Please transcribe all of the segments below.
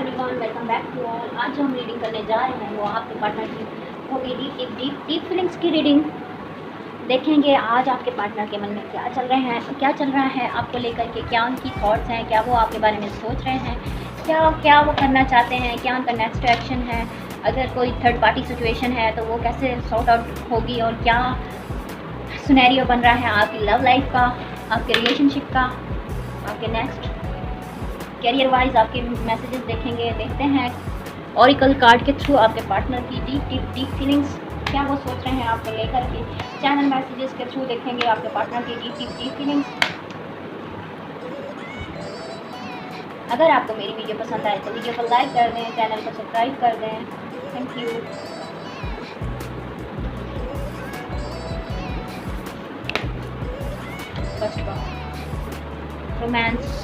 Everyone, welcome back to all. आज जो हम रीडिंग करने जा रहे हैं वो आपके पार्टनर की होगी डीप फीलिंग्स की रीडिंग। देखेंगे आज आपके पार्टनर के मन में क्या चल रहा है आपको लेकर के, क्या उनकी थॉट्स हैं, क्या वो आपके बारे में सोच रहे हैं, क्या वो करना चाहते हैं, क्या उनका नेक्स्ट एक्शन है। अगर कोई थर्ड पार्टी सिचुएशन है तो वो कैसे सॉर्ट आउट होगी और क्या सिनेरियो बन रहा है आपकी लव लाइफ का, आपके रिलेशनशिप का, आपके नेक्स्ट कैरियर वाइज आपके मैसेजेस देखते हैं ऑरिकल कार्ड के थ्रू आपके पार्टनर की डीप फीलिंग्स, क्या वो सोच रहे हैं आपको लेकर के। चैनल मैसेजेस के थ्रू देखेंगे आपके पार्टनर की डीप फीलिंग्स। अगर आपको मेरी वीडियो पसंद आए तो वीडियो को लाइक कर दें, चैनल को सब्सक्राइब कर दें। Thank you. First of romance,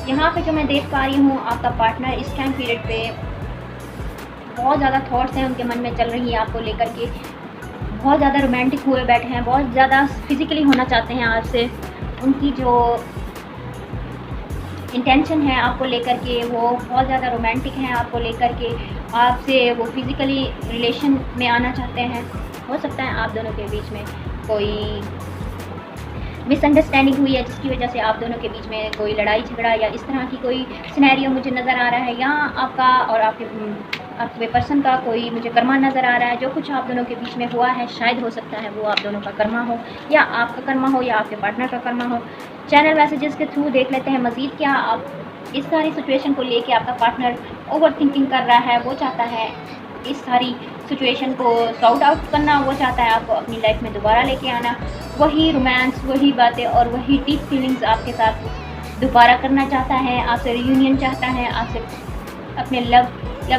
यहाँ पे जो मैं देख पा रही हूँ आपका पार्टनर इस टाइम पीरियड पे बहुत ज़्यादा थॉट्स हैं उनके मन में चल रही है आपको लेकर के। बहुत ज़्यादा रोमांटिक हुए बैठे हैं, बहुत ज़्यादा फिजिकली होना चाहते हैं आपसे। उनकी जो इंटेंशन है आपको लेकर के वो बहुत ज़्यादा रोमांटिक हैं आपको लेकर के। आपसे वो फिज़िकली रिलेशन में आना चाहते हैं। हो सकता है आप दोनों के बीच में कोई मिसअंडरस्टैंडिंग हुई है जिसकी वजह से आप दोनों के बीच में कोई लड़ाई झगड़ा या इस तरह की कोई सिनेरियो मुझे नज़र आ रहा है। या आपका और आपके पर्सन का कोई मुझे कर्मा नज़र आ रहा है। जो कुछ आप दोनों के बीच में हुआ है शायद हो सकता है वो आप दोनों का कर्मा हो, या आपका कर्मा हो, या आपके पार्टनर का कर्मा हो। चैनल मैसेजेस के थ्रू देख लेते हैं मज़ीद क्या आप इस सारी सिचुएशन को लेके आपका पार्टनर ओवर थिंकिंग कर रहा है। वो चाहता है इस सारी सिचुएशन को सॉर्ट आउट करना, वो चाहता है आपको अपनी लाइफ में दोबारा लेके आना, वही रोमांस, वही बातें और वही डीप फीलिंग्स आपके साथ दोबारा करना चाहता है। आपसे रियूनियन चाहता है, आपसे अपने लव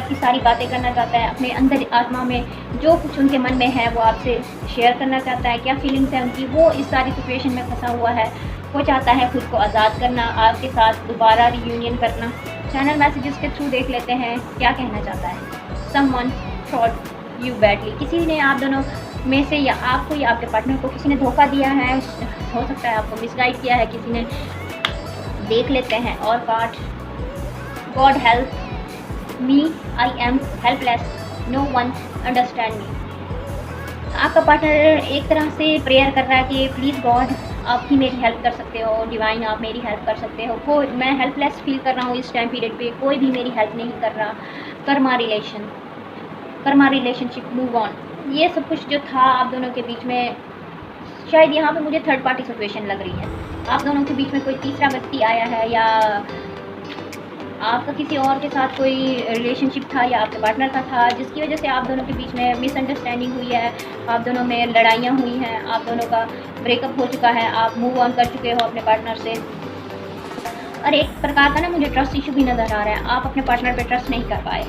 की सारी बातें करना चाहता है। अपने अंदर आत्मा में जो कुछ उनके मन में है वो आपसे शेयर करना चाहता है। क्या फीलिंग्स है उनकी, वो इस सारी सिचुएशन में फंसा हुआ है। वो चाहता है खुद को आज़ाद करना, आपके साथ दोबारा रियूनियन करना। चैनल मैसेजेस के थ्रू देख लेते हैं क्या कहना चाहता है। समवन थॉट यू बैडली, किसी ने आप दोनों में से या आपको या आपके पार्टनर को किसी ने धोखा दिया है। हो सकता है आपको मिसगाइड किया है किसी ने। देख लेते हैं और card, God help me, I am helpless, no one understand me. आपका पार्टनर एक तरह से प्रेयर कर रहा है कि प्लीज़ गॉड आप ही मेरी हेल्प कर सकते हो, डिवाइन आप मेरी हेल्प कर सकते हो। कोई मैं हेल्पलेस फील कर रहा हूँ इस टाइम पीरियड पे, कोई भी मेरी हेल्प नहीं कर रहा। कर्मा रिलेशनशिप, मूव ऑन, ये सब कुछ जो था आप दोनों के बीच में। शायद यहाँ पे मुझे थर्ड पार्टी सिचुएशन लग रही है। आप दोनों के बीच में कोई तीसरा व्यक्ति आया है, या आपका किसी और के साथ कोई रिलेशनशिप था या आपके पार्टनर का था जिसकी वजह से आप दोनों के बीच में मिसअंडरस्टैंडिंग हुई है। आप दोनों में लड़ाइयाँ हुई हैं, आप दोनों का ब्रेकअप हो चुका है, आप मूव ऑन कर चुके हो अपने पार्टनर से। और एक प्रकार का ना मुझे ट्रस्ट इशू भी नज़र आ रहा है, आप अपने पार्टनर पे ट्रस्ट नहीं कर पाए।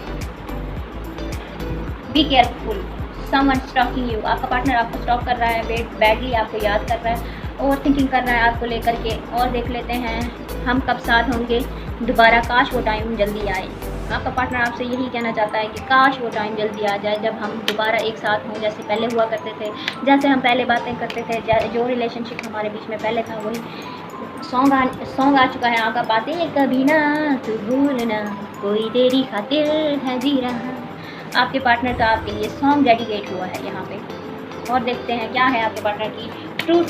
Be careful, someone stalking you, आपका पार्टनर आपको स्टॉक कर रहा है, बैडली आपको याद कर रहा है, ओवर थिंकिंग कर रहा है आपको लेकर के। और देख लेते हैं हम कब साथ होंगे दोबारा, काश वो टाइम जल्दी आए। आपका पार्टनर आपसे यही कहना चाहता है कि काश वो टाइम जल्दी आ जाए जब हम दोबारा एक साथ हों, जैसे पहले हुआ करते थे, जैसे हम पहले बातें करते थे, जो रिलेशनशिप हमारे बीच में पहले था वही सॉन्ग आ चुका है आपका। बातें कभी ना तू भूलना, कोई तेरी खातिर है जी रहा। आपके पार्टनर का आपके लिए सॉन्ग डेडिकेट हुआ है यहाँ पे। और देखते हैं क्या है आपके पार्टनर की ट्रू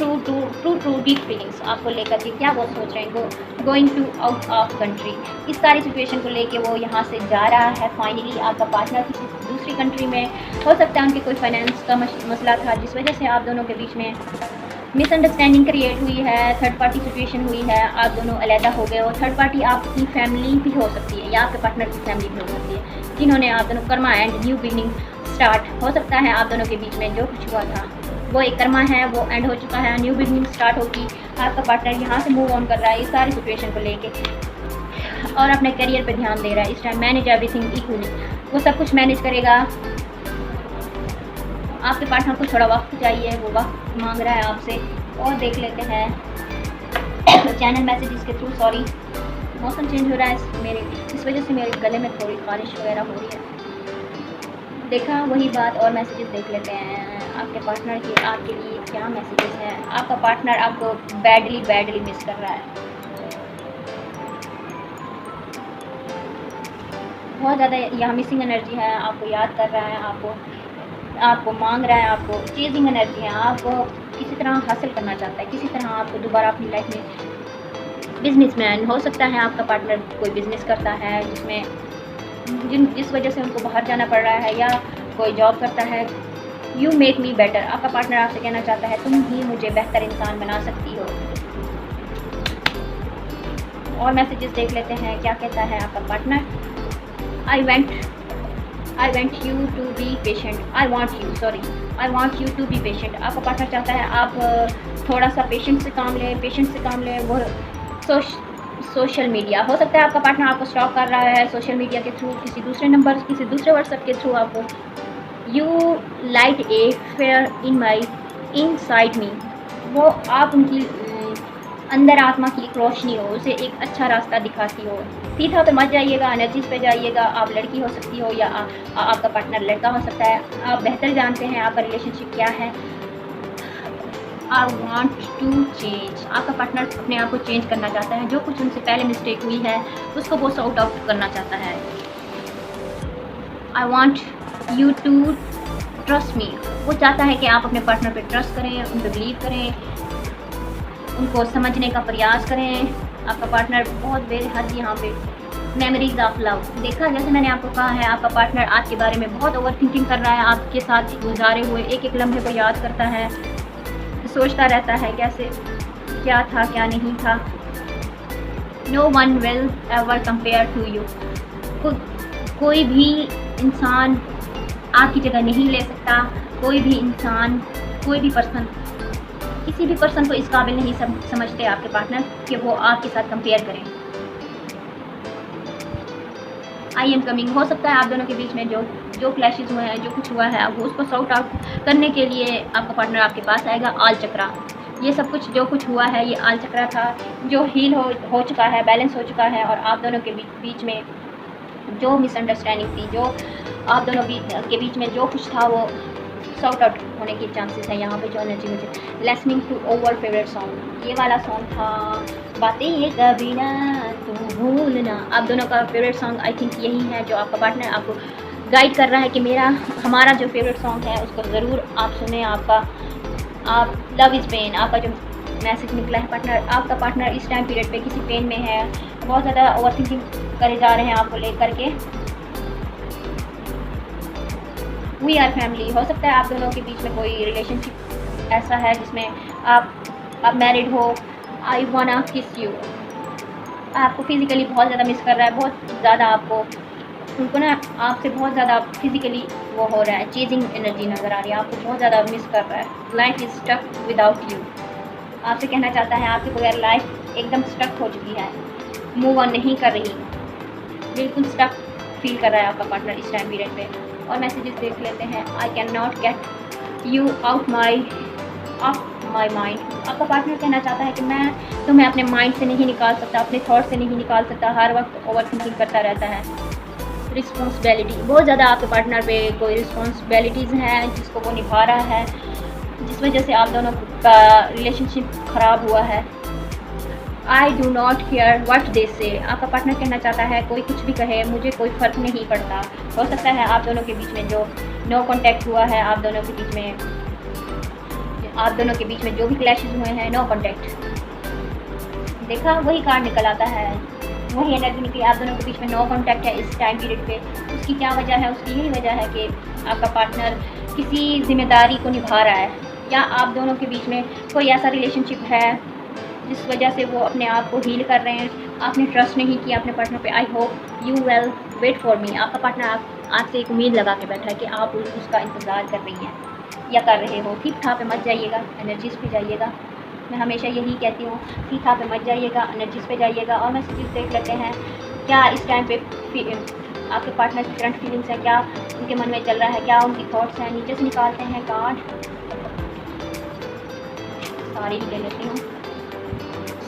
डीप फीलिंग्स आपको लेकर के, क्या वो सोच रहे हैं। Going to out of country, इस सारी सिचुएशन को लेके वो यहाँ से जा रहा है फाइनली। आपका पार्टनर किसी दूसरी कंट्री में, हो सकता है उनके कोई फाइनेंस का मसला था जिस वजह से आप दोनों के बीच में मिसअंडरस्टैंडिंग क्रिएट हुई है, थर्ड पार्टी सिचुएशन हुई है, आप दोनों अलहदा हो गए हो। थर्ड पार्टी आपकी फैमिली भी हो सकती है या आपके पार्टनर की फैमिली भी हो सकती है, जिन्होंने आप दोनों Karma and new beginning start. हो सकता है आप दोनों के बीच में जो कुछ हुआ था वो एक कर्मा है, वो एंड हो चुका है, न्यू बिगिनिंग स्टार्ट होगी। आपका पार्टनर यहाँ से मूव ऑन कर रहा है इस सारी सिचुएशन को लेके और अपने करियर पे ध्यान दे रहा है इस टाइम। मैनेज एवरीथिंग इक्वली, वो सब कुछ मैनेज करेगा। आपके पार्टनर को थोड़ा वक्त चाहिए, वो वक्त मांग रहा है आपसे। और देख लेते हैं चैनल मैसेजेस के थ्रू। सॉरी, मौसम चेंज हो रहा है मेरे, इस वजह से मेरे गले में थोड़ी खारिश वगैरह हो रही है। देखा वही बात, और मैसेजेस देख लेते हैं आपके पार्टनर के आपके लिए क्या मैसेजेस हैं। आपका पार्टनर आपको बैडली बैडली मिस कर रहा है, बहुत ज़्यादा यहाँ मिसिंग एनर्जी है, आपको याद कर रहा है, आपको मांग रहा है, आपको चेजिंग एनर्जी है, आपको किसी तरह हासिल करना चाहता है, किसी तरह आपको दोबारा अपनी लाइफ में। बिजनेसमैन हो सकता है आपका पार्टनर, कोई बिज़नेस करता है जिस वजह से उनको बाहर जाना पड़ रहा है, या कोई जॉब करता है। यू मेक मी बेटर, आपका पार्टनर आपसे कहना चाहता है तुम ही मुझे बेहतर इंसान बना सकती हो। और मैसेजेस देख लेते हैं क्या कहता है आपका partner. I want you to be patient, I want you to be patient. आपका पार्टनर चाहता है आप थोड़ा सा पेशेंस से काम लें। वो सोशल मीडिया हो सकता है आपका पार्टनर आपको स्टॉक कर रहा है सोशल मीडिया के थ्रू, किसी दूसरे नंबर, किसी दूसरे व्हाट्सएप के थ्रू आपको। You light a fire inside me, वो आप उनकी अंदर आत्मा की एक रोशनी हो, उसे एक अच्छा रास्ता दिखाती हो। सीधा पे मत जाइएगा, एनर्जीज पे जाइएगा। आप लड़की हो सकती हो या आपका पार्टनर लड़का हो सकता है। आप बेहतर जानते हैं आपका रिलेशनशिप क्या है। आई वॉन्ट टू चेंज, आपका पार्टनर अपने आप को चेंज करना चाहता है। जो कुछ उनसे पहले मिस्टेक हुई है उसको वो सॉर्ट आउट करना चाहता है। I want you to trust me, वो चाहता है कि आप अपने पार्टनर पे ट्रस्ट करें, उन पर बिलीव करें, उनको समझने का प्रयास करें। आपका पार्टनर बहुत बेहद यहाँ पे मेमोरीज ऑफ लव। देखा, जैसे मैंने आपको कहा है, आपका पार्टनर आपके बारे में बहुत ओवर थिंकिंग कर रहा है। आपके साथ गुजारे हुए एक एक लम्हे को याद करता है, सोचता रहता है कैसे क्या था क्या नहीं था। No one will ever compare to you, कोई भी इंसान आपकी जगह नहीं ले सकता। कोई भी इंसान, कोई भी पर्सन, किसी भी पर्सन को इस काबिल नहीं समझते आपके पार्टनर कि वो आपके साथ कंपेयर करें। आई एम कमिंग, हो सकता है आप दोनों के बीच में जो क्लैशेस हुए हैं, जो कुछ हुआ है, वो उसको सॉर्ट आउट करने के लिए आपका पार्टनर आपके पास आएगा। आल चक्रा, ये सब कुछ जो कुछ हुआ है ये आल चक्रा था, जो हील हो चुका है, बैलेंस हो चुका है। और आप दोनों के बीच में जो मिसअंडरस्टैंडिंग थी, जो आप दोनों के बीच में जो कुछ था, वो सॉर्ट आउट होने के चांसेस हैं यहाँ पे। जो एनर्जी मुझे listening to our favourite song, ये वाला सॉन्ग था बातें ये कभी ना तू भूलना। आप दोनों का फेवरेट सॉन्ग आई थिंक यही है, जो आपका पार्टनर आपको गाइड कर रहा है कि हमारा जो फेवरेट सॉन्ग है उसको ज़रूर आप सुने। आप लव इज़ पेन, आपका जो मैसेज निकला है पार्टनर, आपका पार्टनर इस टाइम पीरियड पे किसी पेन में है, बहुत ज़्यादा ओवर थिंकिंग करे जा रहे हैं आपको लेकर के। वी आर फैमिली, हो सकता है आप दोनों के बीच में कोई रिलेशनशिप ऐसा है जिसमें आप मैरिड हो। आई वाना किस यू, आपको फिज़िकली बहुत ज़्यादा मिस कर रहा है, बहुत ज़्यादा आपको उनको ना आपसे बहुत ज़्यादा फिज़िकली वो हो रहा है, चेजिंग एनर्जी नज़र आ रही है, आपको बहुत ज़्यादा मिस कर रहा है। Life is stuck without you, आपसे कहना चाहता है आपके बगैर लाइफ एकदम स्टक हो चुकी है, मूव ऑन नहीं कर रही, बिल्कुल स्टक फील कर रहा है आपका पार्टनर इस टाइम पीरियड पे। और मैसेजेस देख लेते हैं। I can not get you out my mind, आपका पार्टनर कहना चाहता है कि मैं तुम्हें अपने माइंड से नहीं निकाल सकता, अपने थॉट से नहीं निकाल सकता, हर वक्त ओवर थिंकिंग करता रहता है। रिस्पॉन्सिबिलिटी, बहुत ज़्यादा आपके पार्टनर पे कोई रिस्पॉन्सिबिलिटीज़ हैं जिसको वो निभा रहा है, जिस वजह से आप दोनों का रिलेशनशिप ख़राब हुआ है। I do not care what they से, आपका पार्टनर कहना चाहता है कोई कुछ भी कहे मुझे कोई फ़र्क नहीं पड़ता। हो सकता है आप दोनों के बीच में जो नो कॉन्टैक्ट हुआ है, आप दोनों के बीच में जो भी क्लैशेस हुए हैं, नो कॉन्टैक्ट। देखा, वही कार्ड निकल आता है, वही एनर्जी निकली। आप दोनों के बीच में नो कॉन्टैक्ट है इस टाइम पीरियड पे। उसकी क्या वजह है? उसकी यही वजह है कि आपका पार्टनर किसी जिम्मेदारी को निभा रहा है, या आप दोनों के बीच में कोई ऐसा रिलेशनशिप है जिस वजह से वो अपने आप को हील कर रहे हैं। आपने ट्रस्ट नहीं किया अपने पार्टनर पे। I hope you will wait for me, आपका पार्टनर आपसे एक उम्मीद लगा के बैठा है कि आप उसका इंतज़ार कर रही हैं या कर रहे हो। ठीक ठाक पे मत जाइएगा, एनर्जीज़ पे जाइएगा। मैं हमेशा यही कहती हूँ, ठीक ठाक पे मत जाइएगा, एनर्जीज़ पे जाइएगा। और मैसेजेस देख लेते हैं क्या इस टाइम पे आपके पार्टनर की करंट फीलिंग्स है, क्या उनके मन में चल रहा है, क्या उनकी थॉट्स हैं। नीचे से निकालते हैं कार्ड, सारी ही ले लेती हूँ।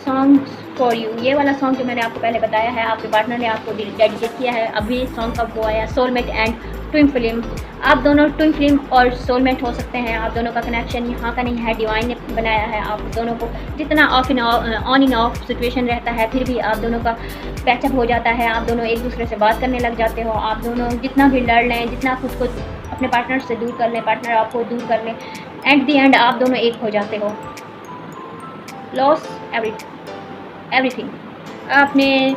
सॉन्ग्स फॉर यू, ये वाला सॉन्ग जो मैंने आपको पहले बताया है, आपके पार्टनर ने आपको डेडिकेट किया है। अभी सॉन्ग का वो आया, सोलमेट एंड ट्विन फिल्म आप दोनों ट्विन फ्लेम और सोलमेट हो सकते हैं। आप दोनों का कनेक्शन यहाँ का नहीं है, डिवाइन ने बनाया है। आप दोनों को जितना ऑन इन ऑफ सिचुएशन रहता है, फिर भी आप दोनों का पैचअप हो जाता है। आप दोनों एक दूसरे से बात करने लग जाते हो। आप दोनों जितना भी लड़ लें, जितना खुद को अपने पार्टनर से दूर कर लें, पार्टनर आपको दूर कर लें, एट द एंड आप दोनों एक हो जाते हो। लॉस एवरीथिंग, आपने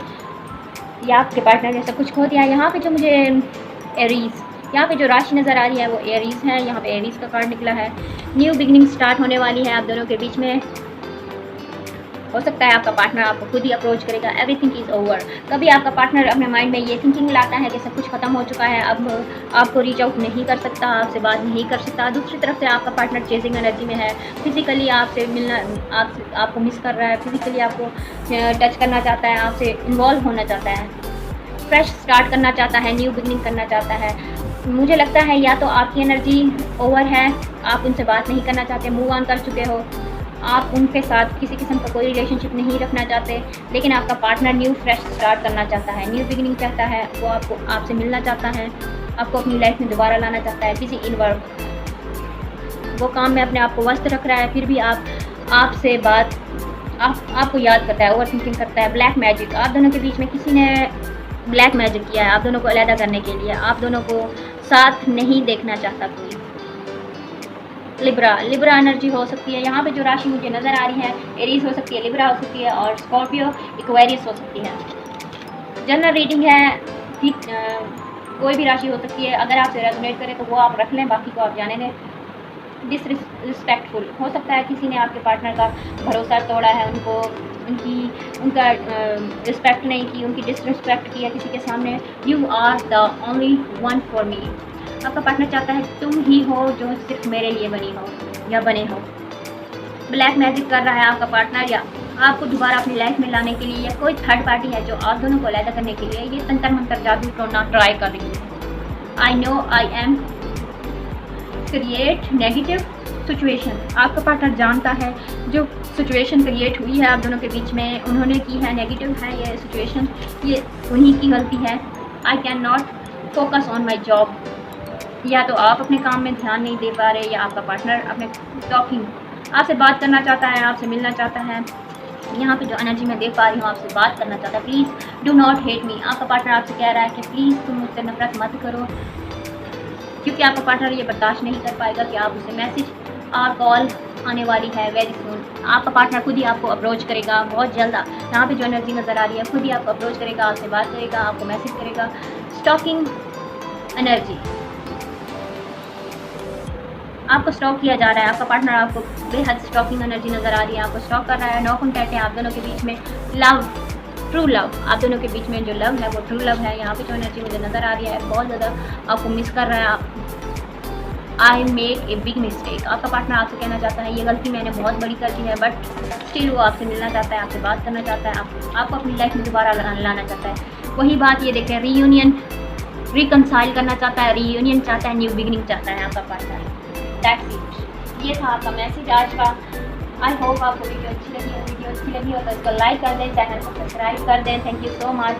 या आपके पार्टनर ने सब कुछ खो दिया। यहाँ पे जो मुझे एरीज, यहाँ पे जो राशि नज़र आ रही है वो एरीज है। यहाँ पे एरीज का कार्ड निकला है। न्यू बिगनिंग स्टार्ट होने वाली है आप दोनों के बीच में। हो सकता है आपका पार्टनर आपको खुद ही अप्रोच करेगा। Everything is over. कभी आपका पार्टनर अपने माइंड में ये थिंकिंग लाता है कि सब कुछ ख़त्म हो चुका है, अब आपको रीच आउट नहीं कर सकता, आपसे बात नहीं कर सकता। दूसरी तरफ से आपका पार्टनर चेजिंग एनर्जी में है, फिजिकली आपसे मिलना, आपको मिस कर रहा है, फिजिकली आपको टच करना चाहता है, आपसे इन्वॉल्व होना चाहता है, फ्रेश स्टार्ट करना चाहता है, न्यू बिगनिंग करना चाहता है। मुझे लगता है या तो आपकी एनर्जी ओवर है, आप उनसे बात नहीं करना चाहते, मूव ऑन कर चुके हो, आप उनके साथ किसी किस्म का कोई रिलेशनशिप नहीं रखना चाहते, लेकिन आपका पार्टनर न्यू फ्रेश स्टार्ट करना चाहता है, न्यू बिगिनिंग चाहता है। वो आपसे मिलना चाहता है, आपको अपनी लाइफ में दोबारा लाना चाहता है। बिजी इन वर्क, वो काम में अपने आप को व्यस्त रख रहा है, फिर भी आपसे बात आपको याद करता है, ओवर थिंकिंग करता है। ब्लैक मैजिक, आप दोनों के बीच में किसी ने ब्लैक मैजिक किया है आप दोनों को अलग करने के लिए। आप दोनों को साथ नहीं देखना चाहता कोई। लिब्रा एनर्जी हो सकती है। यहाँ पे जो राशि मुझे नज़र आ रही है, एरीज हो सकती है, लिब्रा हो सकती है और स्कॉर्पियो एक्वेरियस हो सकती है। जनरल रीडिंग है, ठीक कोई भी राशि हो सकती है। अगर आपसे रेजोनेट करे तो वो आप रख लें, बाकी को आप जाने दें। डिसरिस्पेक्टफुल, हो सकता है किसी ने आपके पार्टनर का भरोसा तोड़ा है, उनका रिस्पेक्ट नहीं की, उनकी डिसरिस्पेक्ट की है किसी के सामने। You are the only one for me. आपका पार्टनर चाहता है तुम ही हो जो सिर्फ मेरे लिए बनी हो या बने हो। ब्लैक मैजिक कर रहा है आपका पार्टनर, या आपको दोबारा अपनी लाइफ में लाने के लिए, या कोई थर्ड पार्टी है जो आप दोनों को अलग करने के लिए ये तंत्र मंत्र जादू टोना ट्राई कर रही है। I know I am create negative situation. आपका पार्टनर जानता है जो सिचुएशन क्रिएट हुई है आप दोनों के बीच में, उन्होंने की है, नेगेटिव है ये सिचुएशन, ये उन्हीं की गलती है। I can not focus on my job, या तो आप अपने काम में ध्यान नहीं दे पा रहे, या आपका पार्टनर अपने टॉकिंग आपसे बात करना चाहता है, आपसे मिलना चाहता है। यहाँ पे जो एनर्जी मैं देख पा रही हूँ, आपसे बात करना चाहता है। Please do not hate me. आपका पार्टनर आपसे कह रहा है कि प्लीज़ तुम मुझसे नफरत मत करो, क्योंकि आपका पार्टनर ये बर्दाश्त नहीं कर पाएगा कि आप उसे मैसेज और कॉल आने वाली है वेरी सून। आपका पार्टनर खुद ही आपको अप्रोच करेगा बहुत जल्द। यहाँ पे जो एनर्जी नज़र आ रही है, खुद ही आपको अप्रोच करेगा, आपसे बात करेगा, आपको मैसेज करेगा। स्टॉकिंग एनर्जी, आपको स्टॉक किया जा रहा है। आपका पार्टनर आपको बेहद स्टॉकिंग एनर्जी नज़र आ रही है, आपको स्टॉक कर रहा है। नो कॉन्टैक्ट है आप दोनों के बीच में। लव, ट्रू लव, आप दोनों के बीच में जो लव है वो ट्रू लव है। यहाँ पे जो एनर्जी मुझे नज़र आ रही है, बहुत ज़्यादा आपको मिस कर रहा है। I make a big mistake, आपका पार्टनर आपसे कहना चाहता है ये गलती मैंने बहुत बड़ी कर दी है, बट स्टिल वो आपसे मिलना चाहता है, आपसे बात करना चाहता है, आपको अपनी लाइफ में दोबारा लाना चाहता है। वही बात ये देखें, रीयूनियन, रिकनसाइल करना चाहता है, रीयूनियन चाहता है, न्यू बिगनिंग चाहता है आपका पार्टनर। दैट्स इट, ये था आपका मैसेज आज का। आई होप आपको वीडियो अच्छी लगी हो। तो इसको लाइक कर दें, चैनल को सब्सक्राइब कर दें। Thank you so much.